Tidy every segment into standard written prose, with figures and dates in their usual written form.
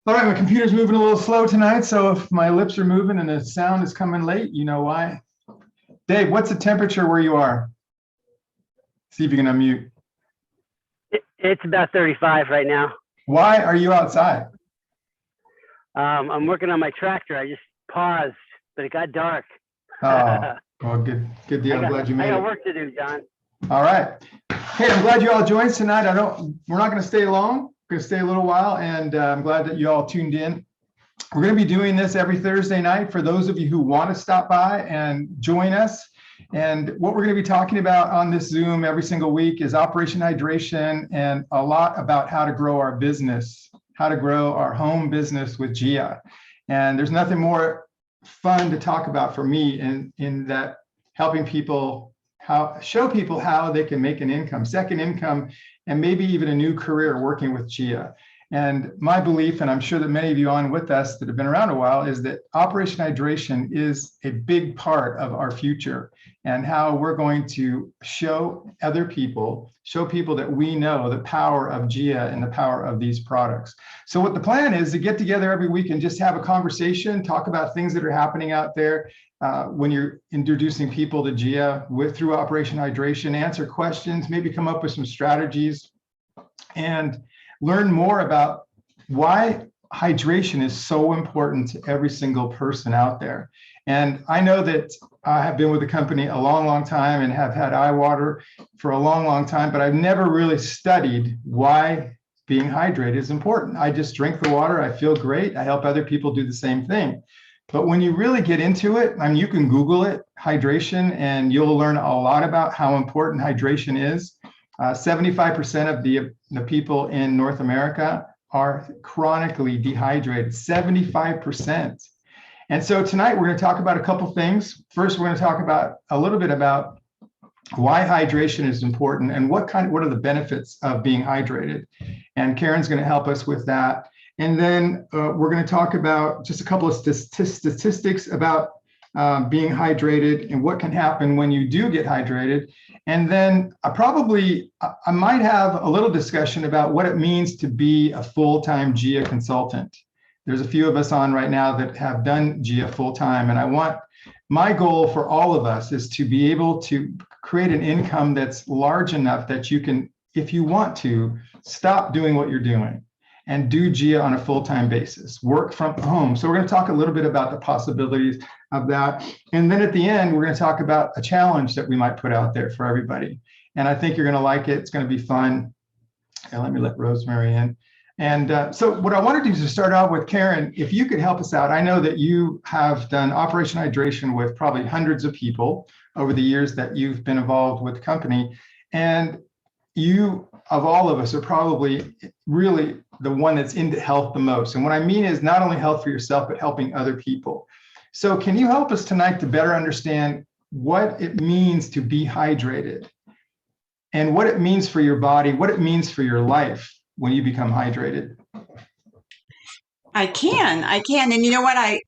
All right, my computer's moving a little slow tonight, so if my lips are moving and the sound is coming late, you know why. Dave, what's the temperature where you are? See if you can unmute. It's about 35 right now. Why are you outside? I'm working on my tractor. I just paused, but it got dark. Oh, well, good deal. I'm glad you I made got it. work to do, John. All right. Hey, I'm glad you all joined tonight. We're not going to stay long. We're going to stay a little while, and I'm glad that you all tuned in. We're going to be doing this every Thursday night for those of you who want to stop by and join us. And what we're going to be talking about on this Zoom every single week is Operation Hydration and a lot about how to grow our business, how to grow our home business with Gia. And there's nothing more fun to talk about for me in that helping people show people how they can make an income, second income, and maybe even a new career working with Gia. And my belief, and I'm sure that many of you on with us that have been around a while, is that Operation Hydration is a big part of our future and how we're going to show people that we know the power of Gia and the power of these products. So what the plan is to get together every week and just have a conversation, talk about things that are happening out there when you're introducing people to Gia through Operation Hydration, answer questions, maybe come up with some strategies, and learn more about why hydration is so important to every single person out there. And I know that I have been with the company a long, long time and have had iWater for a long, long time, but I've never really studied why being hydrated is important. I just drink the water, I feel great, I help other people do the same thing. But when you really get into it, I mean, you can Google it, hydration, and you'll learn a lot about how important hydration is. 75% of the people in North America are chronically dehydrated, 75%. And so tonight we're going to talk about a couple things. First, we're going to talk about a little bit about why hydration is important and what are the benefits of being hydrated. And Karen's going to help us with that. And then we're going to talk about just a couple of statistics about being hydrated and what can happen when you do get hydrated. And then I might have a little discussion about what it means to be a full-time Gia consultant. There's a few of us on right now that have done Gia full-time, and my goal for all of us is to be able to create an income that's large enough that you can, if you want to, stop doing what you're doing and do Gia on a full-time basis, work from home. So we're going to talk a little bit about the possibilities of that. And then at the end, we're going to talk about a challenge that we might put out there for everybody. And I think you're going to like it. It's going to be fun. And let me let Rosemary in. And so what I want to do is to start out with Karen, if you could help us out. I know that you have done Operation Hydration with probably hundreds of people over the years that you've been involved with the company. And you, of all of us, are probably really the one that's into health the most. And what I mean is not only health for yourself, but helping other people. So can you help us tonight to better understand what it means to be hydrated and what it means for your body, what it means for your life when you become hydrated? I can. And you know what?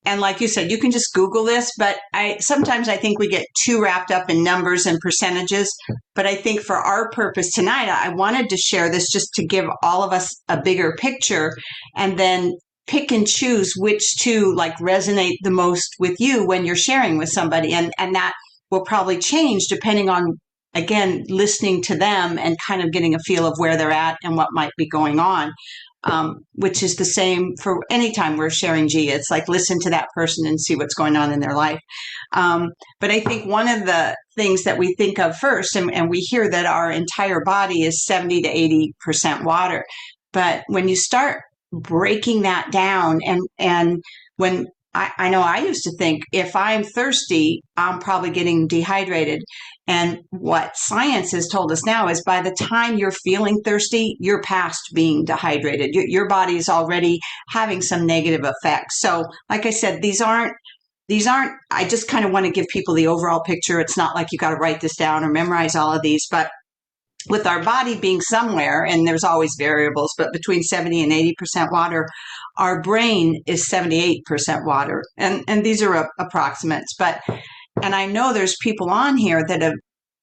And like you said, you can just Google this, but sometimes I think we get too wrapped up in numbers and percentages. But I think for our purpose tonight, I wanted to share this just to give all of us a bigger picture and then pick and choose which two resonate the most with you when you're sharing with somebody. And that will probably change depending on, again, listening to them and kind of getting a feel of where they're at and what might be going on. Which is the same for any time we're sharing Gia. It's like listen to that person and see what's going on in their life. But I think one of the things that we think of first, and we hear that our entire body is 70 to 80% water. But when you start breaking that down, and when I know I used to think if I'm thirsty, I'm probably getting dehydrated. And what science has told us now is by the time you're feeling thirsty, you're past being dehydrated. Your body is already having some negative effects. So like I said, these aren't, I just kind of want to give people the overall picture. It's not like you got to write this down or memorize all of these, but with our body being somewhere, and there's always variables, but between 70 and 80% water, our brain is 78% water. And these are approximates, and I know there's people on here that have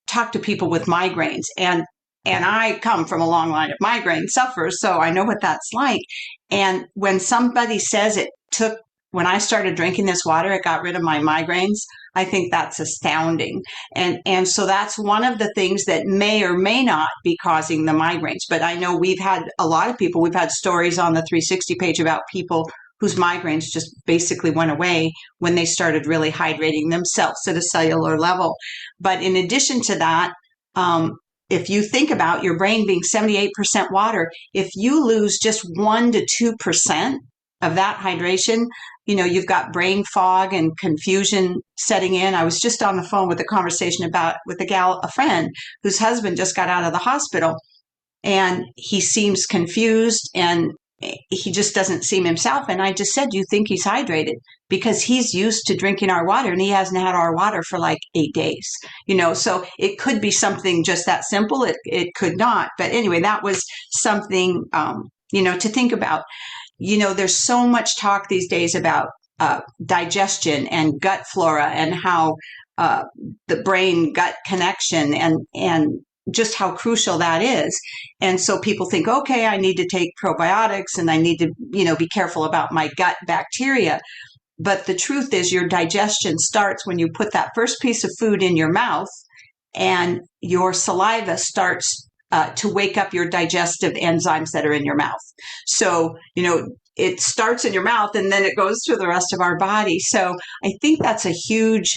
talked to people with migraines, and and I come from a long line of migraine sufferers, so I know what that's like. And when somebody says when I started drinking this water, it got rid of my migraines, I think that's astounding. And so that's one of the things that may or may not be causing the migraines. But I know we've had stories on the 360 page about people whose migraines just basically went away when they started really hydrating themselves at a cellular level. But in addition to that, if you think about your brain being 78% water, if you lose just 1 to 2% of that hydration, you've got brain fog and confusion setting in. I was just on the phone with a friend whose husband just got out of the hospital, and he seems confused and he just doesn't seem himself. And I just said, do you think he's hydrated? Because he's used to drinking our water and he hasn't had our water for like 8 days, so it could be something just that simple. It could not. But anyway, that was something, to think about. There's so much talk these days about digestion and gut flora and how the brain gut connection and just how crucial that is. And so people think, okay, I need to take probiotics and I need to, be careful about my gut bacteria. But the truth is your digestion starts when you put that first piece of food in your mouth and your saliva starts to wake up your digestive enzymes that are in your mouth. So, it starts in your mouth and then it goes through the rest of our body. So I think that's a huge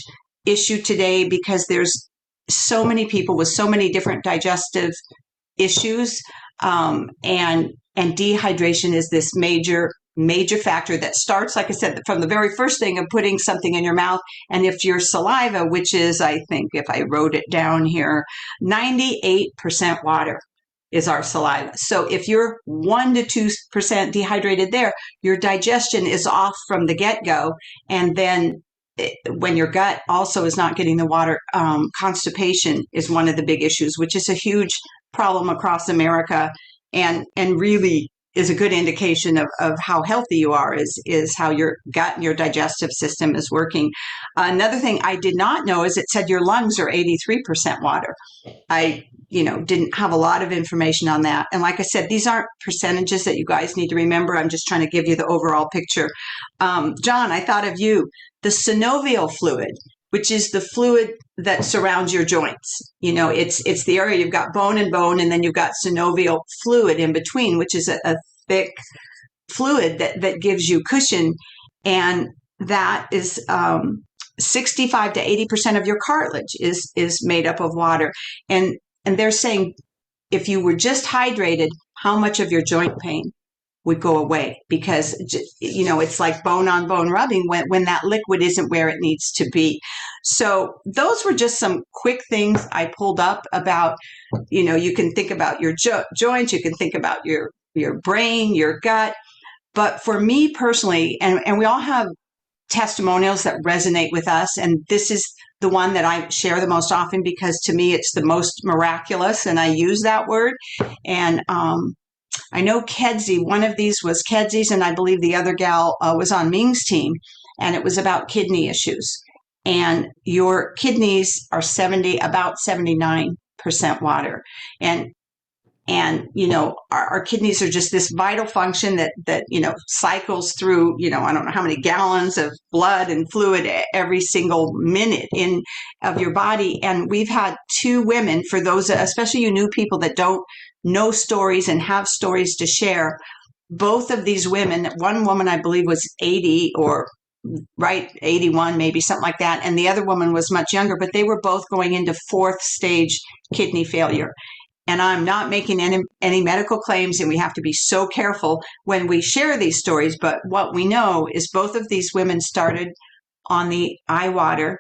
issue today because there's so many people with so many different digestive issues. And dehydration is this major factor that starts, like I said, from the very first thing of putting something in your mouth. And if your saliva, which is, I think if I wrote it down here, 98% water is our saliva. So if you're 1 to 2% dehydrated there, your digestion is off from the get-go. And then when your gut also is not getting the water, constipation is one of the big issues, which is a huge problem across America and really is a good indication of how healthy you are is how your gut and your digestive system is working. Another thing I did not know is it said your lungs are 83% water. I didn't have a lot of information on that. And like I said, these aren't percentages that you guys need to remember. I'm just trying to give you the overall picture. John, I thought of you. The synovial fluid, which is the fluid that surrounds your joints. It's the area you've got bone and bone, and then you've got synovial fluid in between, which is a thick fluid that gives you cushion. And that is 65 to 80% of your cartilage is made up of water. And they're saying if you were just hydrated, how much of your joint pain would go away? Because, it's like bone on bone rubbing when that liquid isn't where it needs to be. So those were just some quick things I pulled up about, you can think about your joints, you can think about your brain, your gut. But for me personally, and we all have testimonials that resonate with us, and this is the one that I share the most often because to me it's the most miraculous, and I use that word. And I know Kedzie, one of these was Kedzy's, and I believe the other gal was on Ming's team, and it was about kidney issues. And your kidneys are about 79% water. And our kidneys are just this vital function that cycles through, I don't know how many gallons of blood and fluid every single minute of your body. And we've had 2 women, for those, especially you new people that don't know stories and have stories to share. Both of these women, one woman I believe was 80 or 81, maybe something like that. And the other woman was much younger, but they were both going into 4th stage kidney failure. And I'm not making any medical claims, and we have to be so careful when we share these stories. But what we know is both of these women started on the eye water.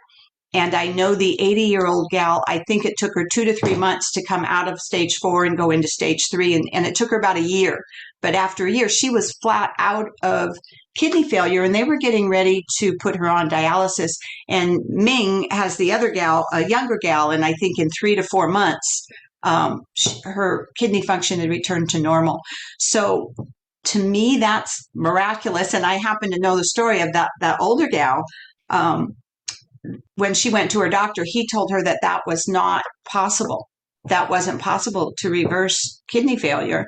And I know the 80-year-old gal, I think it took her 2 to 3 months to come out of stage 4 and go into stage 3. And it took her about a year. But after a year, she was flat out of kidney failure, and they were getting ready to put her on dialysis. And Ming has the other gal, a younger gal, and I think in 3 to 4 months, her kidney function had returned to normal. So to me, that's miraculous. And I happen to know the story of that older gal. When she went to her doctor, he told her that was not possible. that wasn't possible to reverse kidney failure,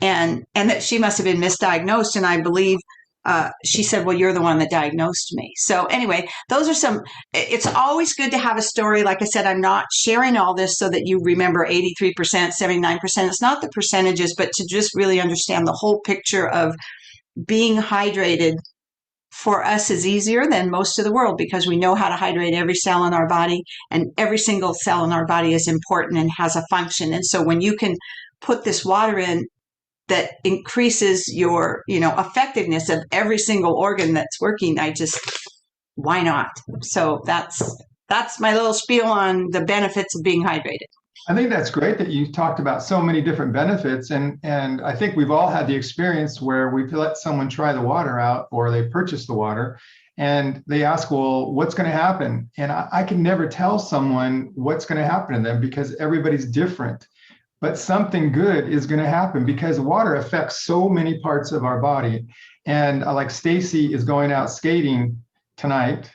and that she must have been misdiagnosed. And I believe she said, well, you're the one that diagnosed me. So anyway, those are some, it's always good to have a story. Like I said, I'm not sharing all this so that you remember 83%, 79%. It's not the percentages, but to just really understand the whole picture of being hydrated for us is easier than most of the world, because we know how to hydrate every cell in our body, and every single cell in our body is important and has a function. And so when you can put this water in that increases your, effectiveness of every single organ that's working, why not? So that's my little spiel on the benefits of being hydrated. I think that's great that you talked about so many different benefits. And I think we've all had the experience where we've let someone try the water out, or they purchase the water and they ask, well, what's going to happen? And I can never tell someone what's going to happen to them, because everybody's different. But something good is going to happen, because water affects so many parts of our body. And like Stacy is going out skating tonight,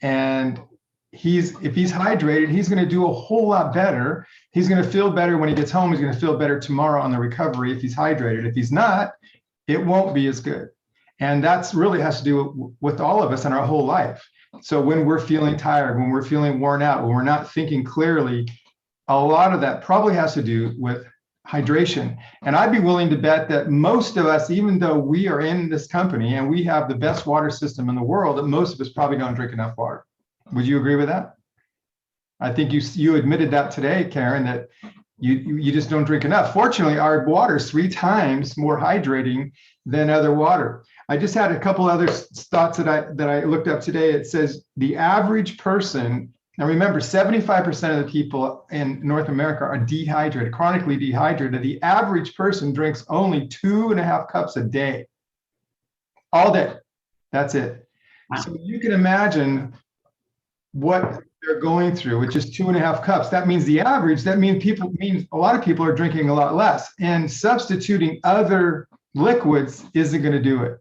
and if he's hydrated, he's going to do a whole lot better. He's going to feel better when he gets home. He's going to feel better tomorrow on the recovery if he's hydrated. If he's not, it won't be as good. And that's really has to do with all of us in our whole life. So when we're feeling tired, when we're feeling worn out, when we're not thinking clearly, a lot of that probably has to do with hydration. And I'd be willing to bet that most of us, even though we are in this company and we have the best water system in the world, that most of us probably don't drink enough water. Would you agree with that? I think you admitted that today, Karen, that you just don't drink enough. Fortunately, our water is 3 times more hydrating than other water. I just had a couple other thoughts that I looked up today. It says the average person, now remember, 75% of the people in North America are dehydrated, chronically dehydrated. The average person drinks only 2.5 cups a day, all day. That's it. Wow. So you can imagine what they're going through with just 2.5 cups. That means the average, that means a lot of people are drinking a lot less, and substituting other liquids isn't going to do it.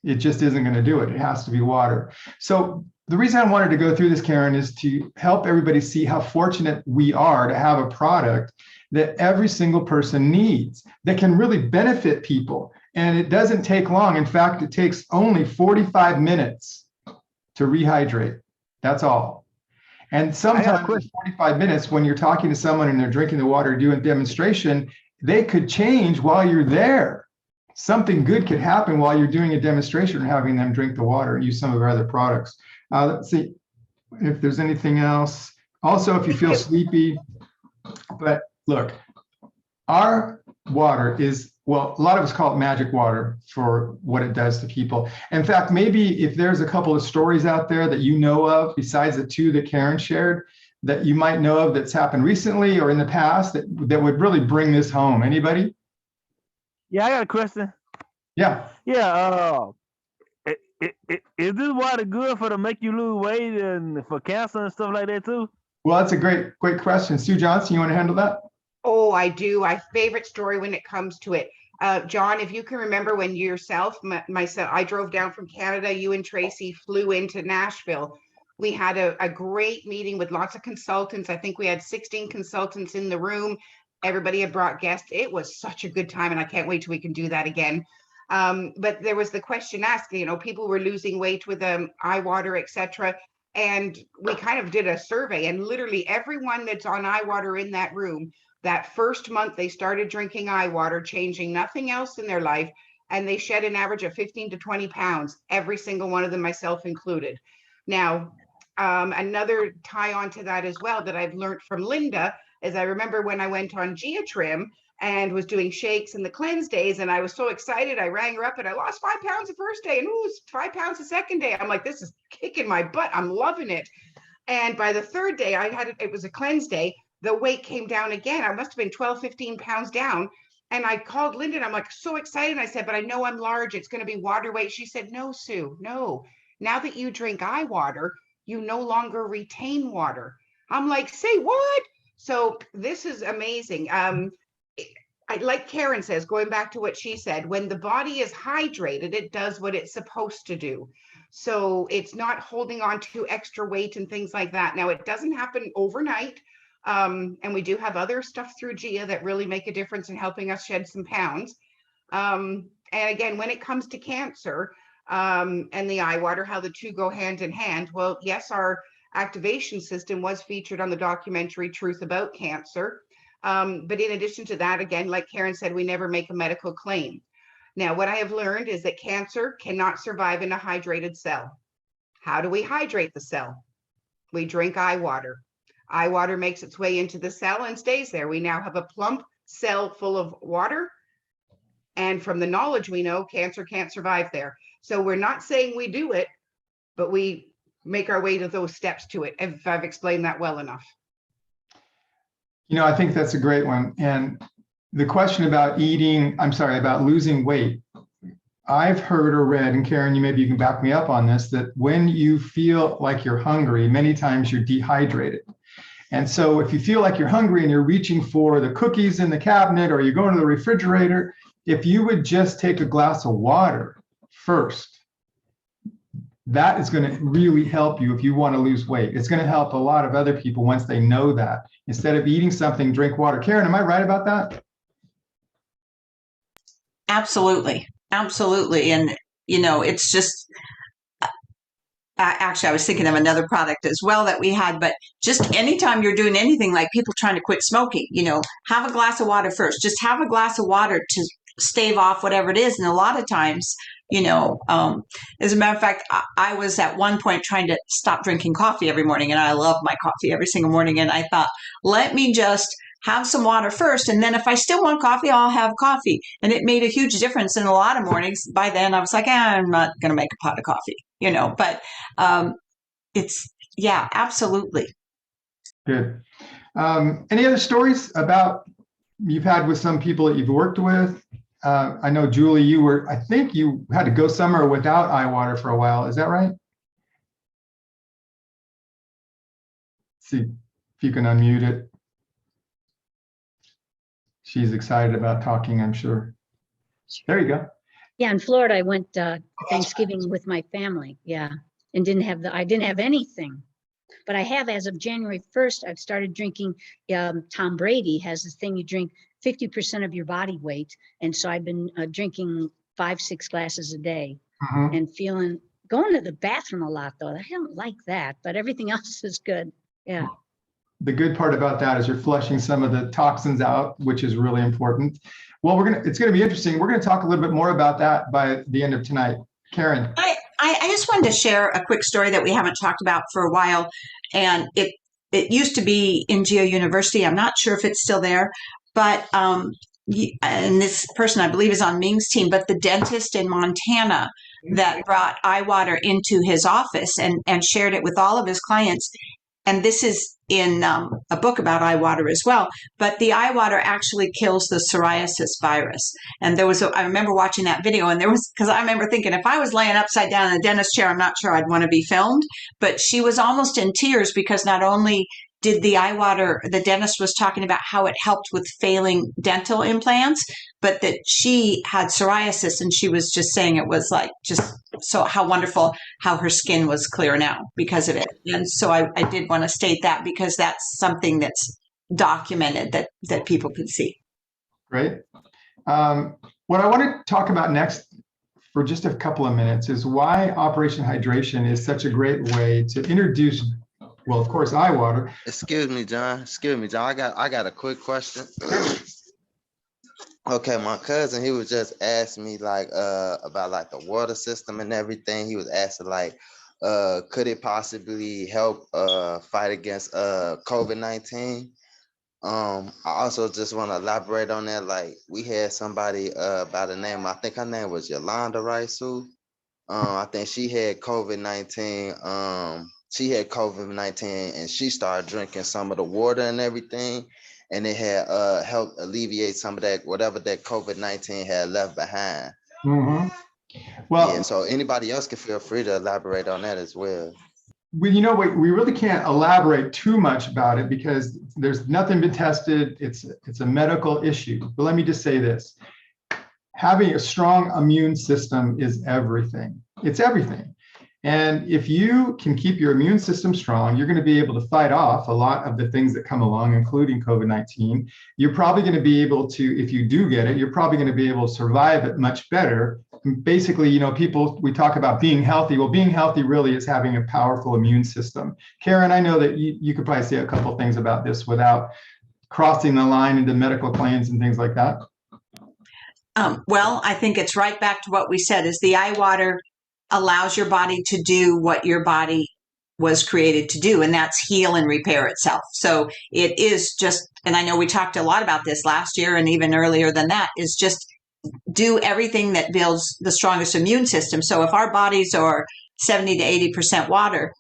It just isn't going to do it. It has to be water. So the reason I wanted to go through this, Karen, is to help everybody see how fortunate we are to have a product that every single person needs, that can really benefit people. And it doesn't take long. In fact, it takes only 45 minutes to rehydrate. That's all. And sometimes 45 minutes, when you're talking to someone and they're drinking the water, doing a demonstration, they could change while you're there. Something good could happen while you're doing a demonstration or having them drink the water and use some of our other products. Let's see if there's anything else. Also, if you feel sleepy, but look, our water is, well, a lot of us call it magic water for what it does to people. In fact, maybe if there's a couple of stories out there that you know of, besides the 2 that Karen shared, that you might know of that's happened recently or in the past that would really bring this home. Anybody? Yeah, I got a question. Yeah. Yeah. Is this water good for to make you lose weight and for cancer and stuff like that too? Well, that's a great question. Sue Johnson, you want to handle that? Oh, I do. My favorite story when it comes to it. John, if you can remember when yourself, myself, I drove down from Canada, you and Tracy flew into Nashville. We had a great meeting with lots of consultants. I think we had 16 consultants in the room. Everybody had brought guests. It was such a good time, and I can't wait till we can do that again. But there was the question asked, people were losing weight with eye water, etc. And we kind of did a survey, and literally everyone that's on eye water in that room, that first month they started drinking eye water, changing nothing else in their life, and they shed an average of 15 to 20 pounds, every single one of them, myself included. Now, another tie on to that as well that I've learned from Linda is I remember when I went on GeoTrim and was doing shakes and the cleanse days, and I was so excited. I rang her up and I lost 5 pounds the first day, and 5 pounds the second day. I'm like, this is kicking my butt. I'm loving it. And by the third day, it was a cleanse day. The weight came down again. I must have been 12, 15 pounds down. And I called Linda and I'm like, so excited. I said, but I know I'm large. It's going to be water weight. She said, no, Sue, no. Now that you drink eye water, you no longer retain water. I'm like, say what? So this is amazing. Like Karen says, going back to what she said, when the body is hydrated, it does what it's supposed to do. So it's not holding on to extra weight and things like that. Now, it doesn't happen overnight. And we do have other stuff through GIA that really make a difference in helping us shed some pounds. And again, when it comes to cancer and the eye water, how the two go hand in hand. Well, yes, our activation system was featured on the documentary Truth About Cancer. But in addition to that, again, like Karen said, we never make a medical claim. Now, what I have learned is that cancer cannot survive in a hydrated cell. How do we hydrate the cell? We drink eye water. Eye water makes its way into the cell and stays there. We now have a plump cell full of water. And from the knowledge we know, cancer can't survive there. So we're not saying we do it, but we make our way to those steps to it, if I've explained that well enough. I think that's a great one. And the question about about losing weight, I've heard or read, and Karen, maybe you can back me up on this, that when you feel like you're hungry, many times you're dehydrated. And so if you feel like you're hungry and you're reaching for the cookies in the cabinet or you go into the refrigerator, if you would just take a glass of water first, that is going to really help you if you want to lose weight. It's going to help a lot of other people once they know that. Instead of eating something, drink water. Karen, am I right about that? Absolutely. Absolutely. And, it's just, actually, I was thinking of another product as well that we had, but just anytime you're doing anything like people trying to quit smoking, have a glass of water first. Just have a glass of water to stave off whatever it is. And a lot of times, as a matter of fact, I was at one point trying to stop drinking coffee every morning, and I love my coffee every single morning. And I thought, let me just have some water first. And then if I still want coffee, I'll have coffee. And it made a huge difference in a lot of mornings. By then I was like, I'm not going to make a pot of coffee, but yeah, absolutely. Good. Any other stories about you've had with some people that you've worked with? I know, Julie, I think you had to go somewhere without eye water for a while. Is that right? See if you can unmute it. She's excited about talking, I'm sure. There you go. Yeah, in Florida, I went Thanksgiving with my family. Yeah, and I didn't have anything, but I have, as of January 1st, I've started drinking. Tom Brady has this thing, you drink 50% of your body weight. And so I've been drinking 5-6 glasses a day and going to the bathroom a lot though. I don't like that, but everything else is good. Yeah. The good part about that is you're flushing some of the toxins out, which is really important. Well, it's going to be interesting. We're going to talk a little bit more about that by the end of tonight. Karen. I just wanted to share a quick story that we haven't talked about for a while. And it used to be in GEO University. I'm not sure if it's still there, but and this person, I believe, is on Ming's team, but the dentist in Montana that brought eye water into his office and shared it with all of his clients. And this is in a book about eye water as well, but the eye water actually kills the psoriasis virus. And I remember watching that video, and because I remember thinking, if I was laying upside down in a dentist chair, I'm not sure I'd want to be filmed, but she was almost in tears because not only did the eye water, the dentist was talking about how it helped with failing dental implants, but that she had psoriasis, and she was just saying it was like just so how wonderful how her skin was clear now because of it. And so I did want to state that because that's something that's documented that people can see. Great. What I want to talk about next for just a couple of minutes is why Operation Hydration is such a great way to introduce, well, of course, eye water. Excuse me, John. I got a quick question. Okay, my cousin, he was just asking me about like the water system and everything. He was asking could it possibly help fight against COVID-19? I also just want to elaborate on that. Like we had somebody by the name, I think her name was Yolanda Raisu. I think she had COVID-19. She had COVID-19 and she started drinking some of the water and everything. And it had helped alleviate some of that, whatever that COVID-19 had left behind. Mm-hmm. Well, yeah, so anybody else can feel free to elaborate on that as well. We really can't elaborate too much about it because there's nothing been tested. It's a medical issue. But let me just say this. Having a strong immune system is everything. It's everything. And if you can keep your immune system strong, you're going to be able to fight off a lot of the things that come along, including COVID-19. You're probably going to be able to, if you do get it, you're probably going to be able to survive it much better. Basically, you know, we talk about being healthy. Well, being healthy really is having a powerful immune system. Karen, I know that you could probably say a couple of things about this without crossing the line into medical claims and things like that. Well, I think it's right back to what we said, is the eye water allows your body to do what your body was created to do, and that's heal and repair itself. So it is just, and I know we talked a lot about this last year and even earlier than that, is just do everything that builds the strongest immune system. So if our bodies are 70 to 80% water,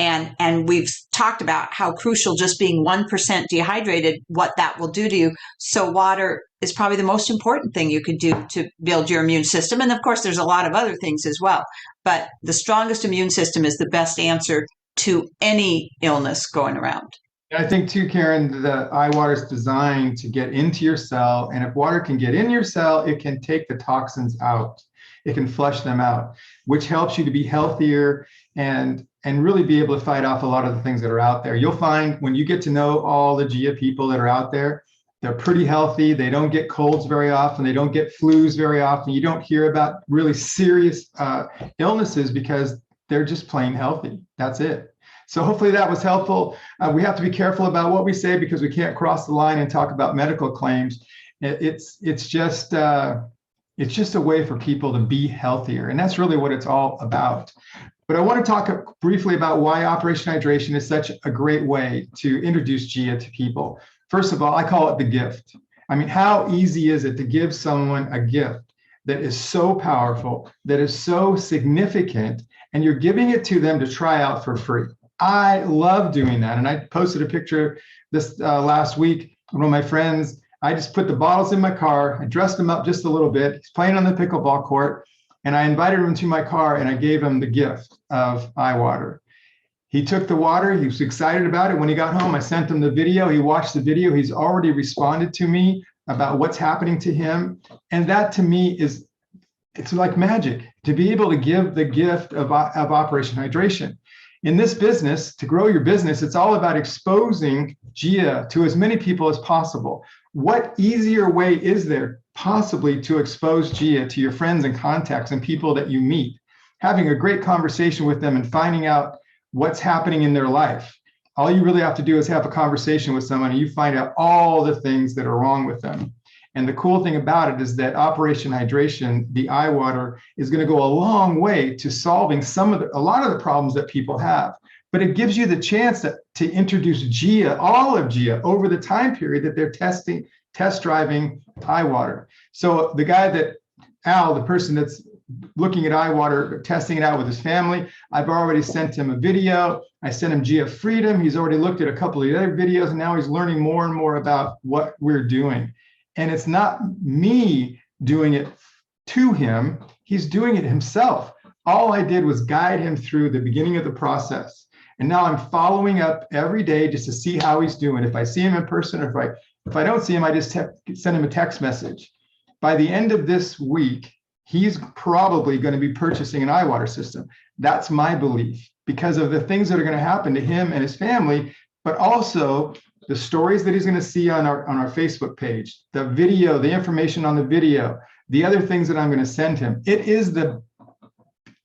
and we've talked about how crucial just being 1% dehydrated, what that will do to you. So water is probably the most important thing you could do to build your immune system. And of course, there's a lot of other things as well. But the strongest immune system is the best answer to any illness going around. I think too, Karen, the eye water is designed to get into your cell. And if water can get in your cell, it can take the toxins out. It can flush them out, which helps you to be healthier and really be able to fight off a lot of the things that are out there. You'll find when you get to know all the GIA people that are out there, they're pretty healthy. They don't get colds very often. They don't get flus very often. You don't hear about really serious illnesses because they're just plain healthy. That's it. So hopefully that was helpful. We have to be careful about what we say because we can't cross the line and talk about medical claims. It's just a way for people to be healthier. And that's really what it's all about. But I want to talk briefly about why Operation Hydration is such a great way to introduce GIA to people. First of all, I call it the gift. I mean, how easy is it to give someone a gift that is so powerful, that is so significant, and you're giving it to them to try out for free? I love doing that. And I posted a picture this last week. One of my friends, I just put the bottles in my car. I dressed him up just a little bit. He's playing on the pickleball court. And I invited him to my car and I gave him the gift of eye water. He took the water. He was excited about it. When he got home, I sent him the video. He watched the video. He's already responded to me about what's happening to him. And that to me it's like magic to be able to give the gift of Operation Hydration. In this business, to grow your business, it's all about exposing GIA to as many people as possible. What easier way is there possibly to expose GIA to your friends and contacts and people that you meet? Having a great conversation with them and finding out what's happening in their life. All you really have to do is have a conversation with someone and you find out all the things that are wrong with them. And the cool thing about it is that Operation Hydration, the eye water, is going to go a long way to solving a lot of the problems that people have. But it gives you the chance to introduce GIA, all of GIA, over the time period that they're test driving eye water. So the guy the person that's looking at eye water, testing it out with his family, I've already sent him a video. I sent him GIA Freedom. He's already looked at a couple of the other videos, and now he's learning more and more about what we're doing. And it's not me doing it to him. He's doing it himself. All I did was guide him through the beginning of the process. And now I'm following up every day just to see how he's doing. If I see him in person, or if I don't see him, I just send him a text message. By the end of this week, he's probably going to be purchasing an eye water system. That's my belief because of the things that are going to happen to him and his family, but also the stories that he's going to see on our Facebook page, the video, the information on the video, the other things that I'm going to send him. It is the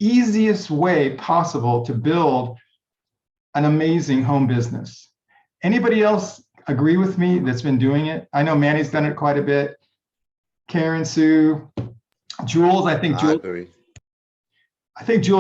easiest way possible to build an amazing home business. Anybody else agree with me that's been doing it? I know Manny's done it quite a bit. Karen, Sue, Jules, I think Jules,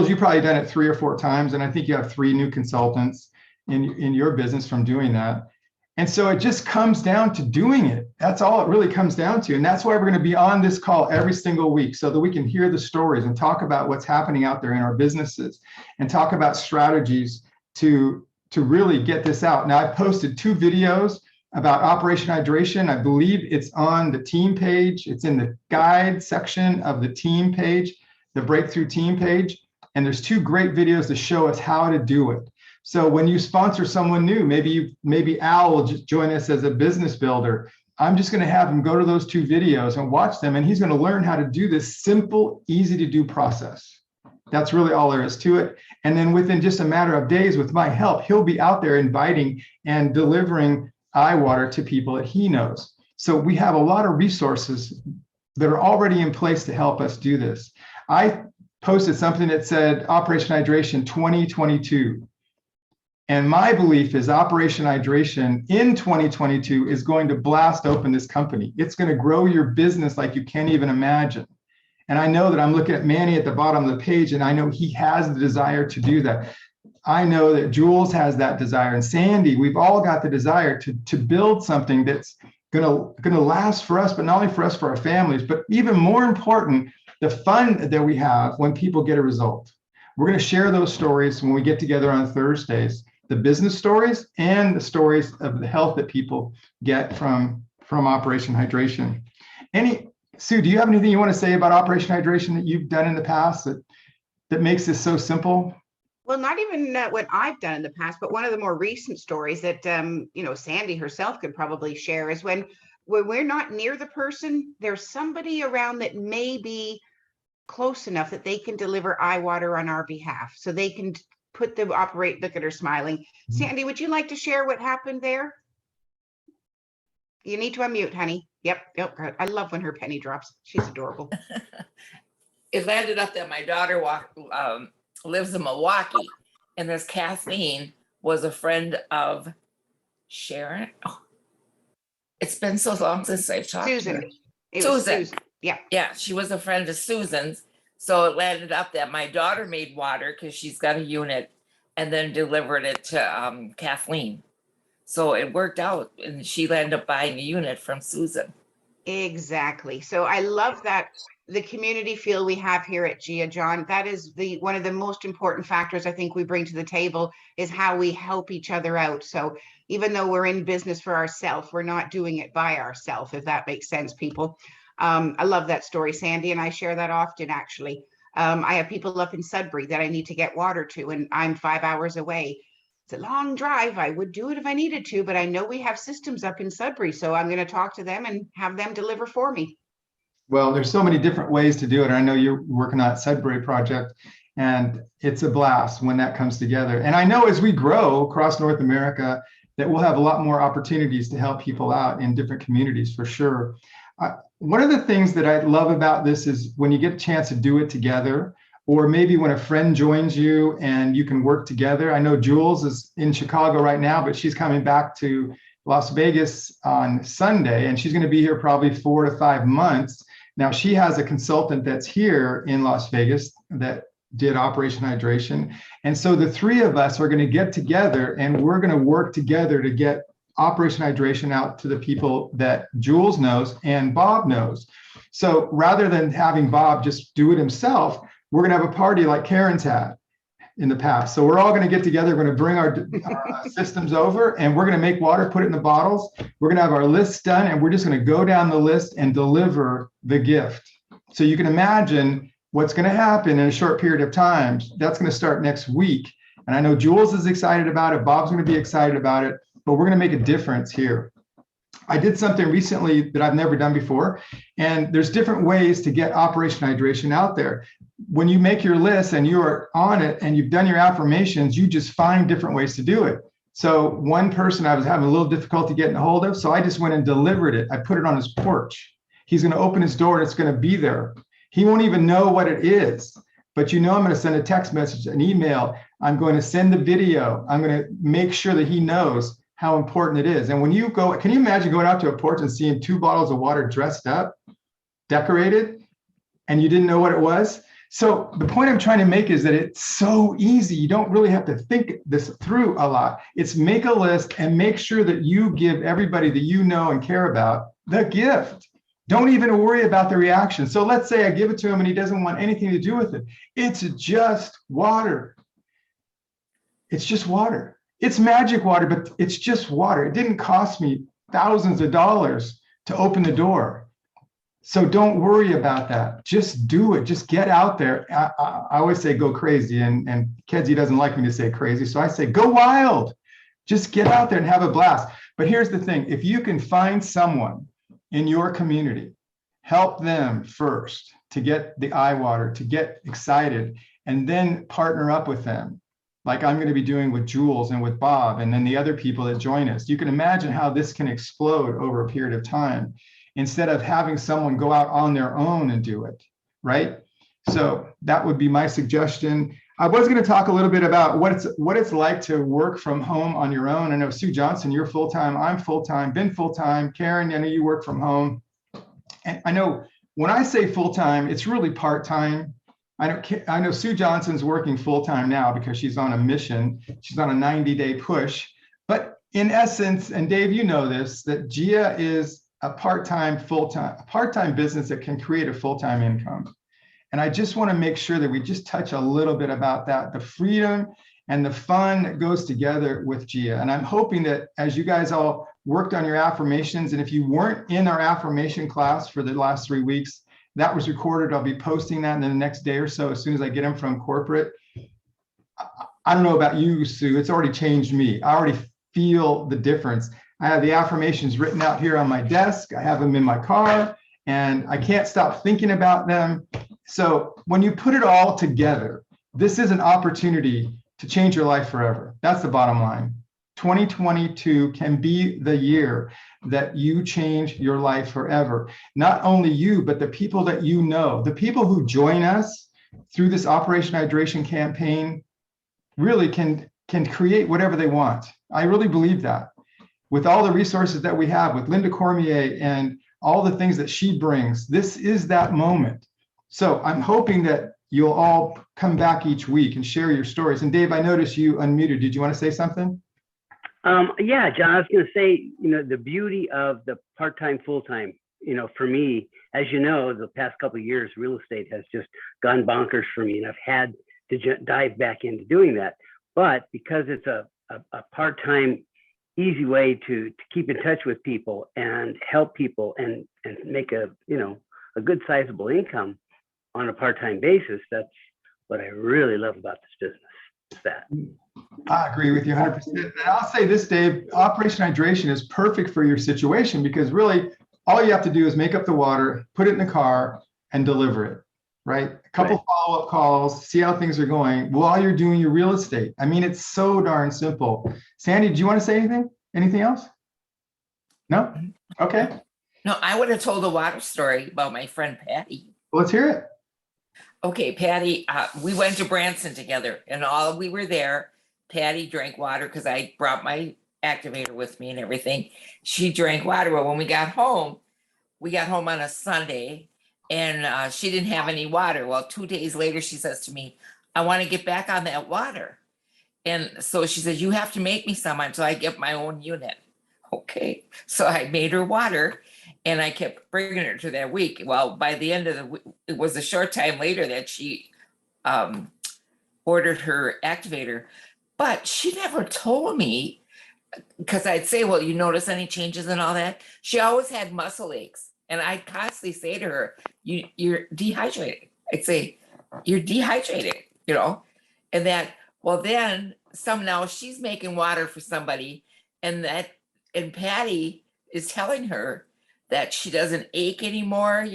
you've probably done it 3 or 4 times, and I think you have 3 new consultants in your business from doing that. And so it just comes down to doing it. That's all it really comes down to. And that's why we're going to be on this call every single week so that we can hear the stories and talk about what's happening out there in our businesses and talk about strategies to really get this out. Now, I posted 2 videos about Operation Hydration. I believe it's on the team page. It's in the guide section of the team page, the Breakthrough team page. And there's 2 great videos to show us how to do it. So when you sponsor someone new, maybe Al will just join us as a business builder. I'm just going to have him go to those 2 videos and watch them, and he's going to learn how to do this simple, easy to do process. That's really all there is to it. And then within just a matter of days, with my help, he'll be out there inviting and delivering eye water to people that he knows. So we have a lot of resources that are already in place to help us do this. I posted something that said Operation Hydration 2022. And my belief is Operation Hydration in 2022 is going to blast open this company. It's going to grow your business like you can't even imagine. And I know that I'm looking at Manny at the bottom of the page, and I know he has the desire to do that. I know that Jules has that desire, and Sandy, we've all got the desire to build something that's gonna last for us, but not only for us, for our families, but even more important, the fun that we have when people get a result. We're gonna share those stories when we get together on Thursdays, the business stories and the stories of the health that people get from Operation Hydration. Sue, do you have anything you want to say about Operation Hydration that you've done in the past that makes this so simple? Well, not even what I've done in the past, but one of the more recent stories that, Sandy herself could probably share is when we're not near the person, there's somebody around that may be close enough that they can deliver eye water on our behalf. So they can look at her smiling. Sandy, would you like to share what happened there? You need to unmute, honey. Yep. I love when her penny drops. She's adorable. It landed up that my daughter lives in Milwaukee, and this Kathleen was a friend of Sharon. Oh, it's been so long since I've talked to her. Susan. Yeah, she was a friend of Susan's. So it landed up that my daughter made water because she's got a unit, and then delivered it to Kathleen. So it worked out, and she ended up buying a unit from Susan. Exactly. So I love that the community feel we have here at GIA, John. That is one of the most important factors I think we bring to the table is how we help each other out. So even though we're in business for ourselves, we're not doing it by ourselves, if that makes sense, people. I love that story, Sandy, and I share that often, actually. I have people up in Sudbury that I need to get water to, and I'm 5 hours away. It's a long drive. I would do it if I needed to, but I know we have systems up in Sudbury, so I'm going to talk to them and have them deliver for me. Well, there's so many different ways to do it. I know you're working on that Sudbury project, and it's a blast when that comes together. And I know as we grow across North America, that we'll have a lot more opportunities to help people out in different communities for sure. One of the things that I love about this is when you get a chance to do it together, or maybe when a friend joins you and you can work together. I know Jules is in Chicago right now, but she's coming back to Las Vegas on Sunday, and she's going to be here probably 4 to 5 months. Now, she has a consultant that's here in Las Vegas that did Operation Hydration. And so the three of us are going to get together, and we're going to work together to get Operation Hydration out to the people that Jules knows and Bob knows. So rather than having Bob just do it himself, we're going to have a party like Karen's had in the past. So we're all going to get together. We're going to bring our systems over, and we're going to make water, put it in the bottles. We're going to have our lists done, and we're just going to go down the list and deliver the gift. So you can imagine what's going to happen in a short period of time. That's going to start next week. And I know Jules is excited about it. Bob's going to be excited about it, but we're going to make a difference here. I did something recently that I've never done before, and there's different ways to get Operation Hydration out there. When you make your list and you are on it and you've done your affirmations, you just find different ways to do it. So one person I was having a little difficulty getting a hold of, so I just went and delivered it. I put it on his porch. He's going to open his door and it's going to be there. He won't even know what it is, but I'm going to send a text message, an email. I'm going to send the video. I'm going to make sure that he knows how important it is. And when you go, can you imagine going out to a porch and seeing 2 bottles of water dressed up, decorated, and you didn't know what it was? So the point I'm trying to make is that it's so easy. You don't really have to think this through a lot. It's make a list and make sure that you give everybody that you know and care about the gift. Don't even worry about the reaction. So let's say I give it to him and he doesn't want anything to do with it. It's just water. It's just water. It's magic water, but it's just water. It didn't cost me thousands of dollars to open the door. So don't worry about that. Just do it. Just get out there. I always say go crazy, and Kedzie doesn't like me to say crazy. So I say go wild. Just get out there and have a blast. But here's the thing. If you can find someone in your community, help them first. to get the eye water, to get excited, and then partner up with them, like I'm going to be doing with Jules and with Bob, and then the other people that join us. You can imagine how this can explode over a period of time instead of having someone go out on their own and do it, right? So that would be my suggestion. I was going to talk a little bit about what it's like to work from home on your own. I know Sue Johnson, you're full-time, I'm full-time, been full-time. Karen, I know you work from home. And I know when I say full-time, it's really part-time. I know Sue Johnson's working full-time now because she's on a mission. She's on a 90-day push. But in essence, and Dave, you know this, that GIA is a part-time business that can create a full-time income. And I just want to make sure that we just touch a little bit about that, the freedom and the fun that goes together with GIA. And I'm hoping that as you guys all worked on your affirmations, and if you weren't in our affirmation class for the last 3 weeks, that was recorded. I'll be posting that in the next day or so as soon as I get them from corporate. I don't know about you, Sue. It's already changed me. I already feel the difference. I have the affirmations written out here on my desk. I have them in my car, and I can't stop thinking about them. So when you put it all together, this is an opportunity to change your life forever. That's the bottom line. 2022 can be the year that you change your life forever. Not only you, but the people that you know, the people who join us through this Operation Hydration campaign really can create whatever they want. I really believe that. With all the resources that we have with Linda Cormier and all the things that she brings, this is that moment. So I'm hoping that you'll all come back each week and share your stories. And Dave, I noticed you unmuted. Did you want to say something? Yeah, John, I was going to say, the beauty of the part-time, full-time, for me, as you know, the past couple of years, real estate has just gone bonkers for me, and I've had to dive back into doing that. But because it's a part-time, easy way to keep in touch with people and help people and make a good sizable income on a part-time basis, that's what I really love about this business. That. I agree with you 100%. And I'll say this, Dave, Operation Hydration is perfect for your situation because really all you have to do is make up the water, put it in the car, and deliver it, right? A couple follow-up calls, see how things are going while you're doing your real estate. I mean, it's so darn simple. Sandy, do you want to say anything? Anything else? No? Okay. No, I would have told a water story about my friend Patty. Well, let's hear it. Okay, Patty, we went to Branson together, and all we were there, Patty drank water because I brought my activator with me and everything. She drank water. But when we got home on a Sunday, and she didn't have any water. Well, 2 days later, she says to me, I want to get back on that water. And so she says, you have to make me some until I get my own unit. Okay, so I made her water. And I kept bringing her to that week. Well, by the end of the week, it was a short time later that she ordered her activator. But she never told me, because I'd say, well, you notice any changes and all that? She always had muscle aches. And I'd constantly say to her, you're dehydrated. I'd say, you're dehydrated, And that, well, then now she's making water for somebody. And Patty is telling her that she doesn't ache anymore,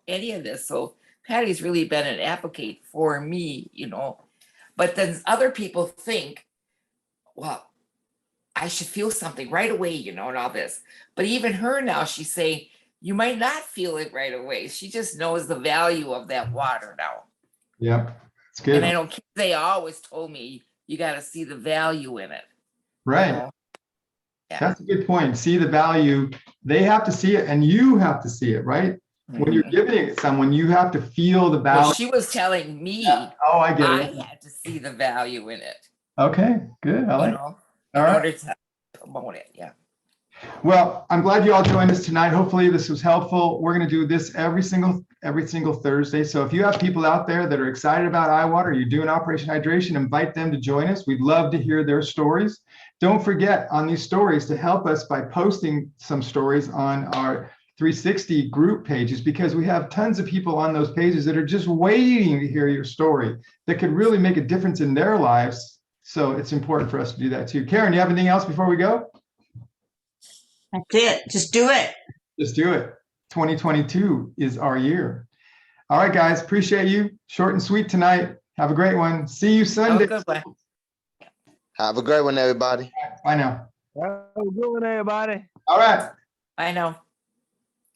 any of this. So Patty's really been an advocate for me, But then other people think, well, I should feel something right away, and all this. But even her now, she's saying, you might not feel it right away. She just knows the value of that water now. Yep, it's good. And I know they always told me, you got to see the value in it. Right. Yeah. That's a good point. See the value. They have to see it and you have to see it, right? When you're giving it to someone, you have to feel the value. Well, she was telling me Oh, I get I it. had to see the value in it. Okay, good. I like it. In All right. order to promote it. Yeah. Well, I'm glad you all joined us tonight. Hopefully this was helpful. We're going to do this every single Thursday. So if you have people out there that are excited about iWater, you're doing Operation Hydration, invite them to join us. We'd love to hear their stories. Don't forget on these stories to help us by posting some stories on our 360 group pages, because we have tons of people on those pages that are just waiting to hear your story that could really make a difference in their lives. So it's important for us to do that too. Karen, you have anything else before we go? That's it. Just do it. Just do it. 2022 is our year. All right, guys, appreciate you. Short and sweet tonight. Have a great one. See you Have a Sunday. good one. Have a great one, everybody. Bye now. Have a good one, everybody. All right. I know.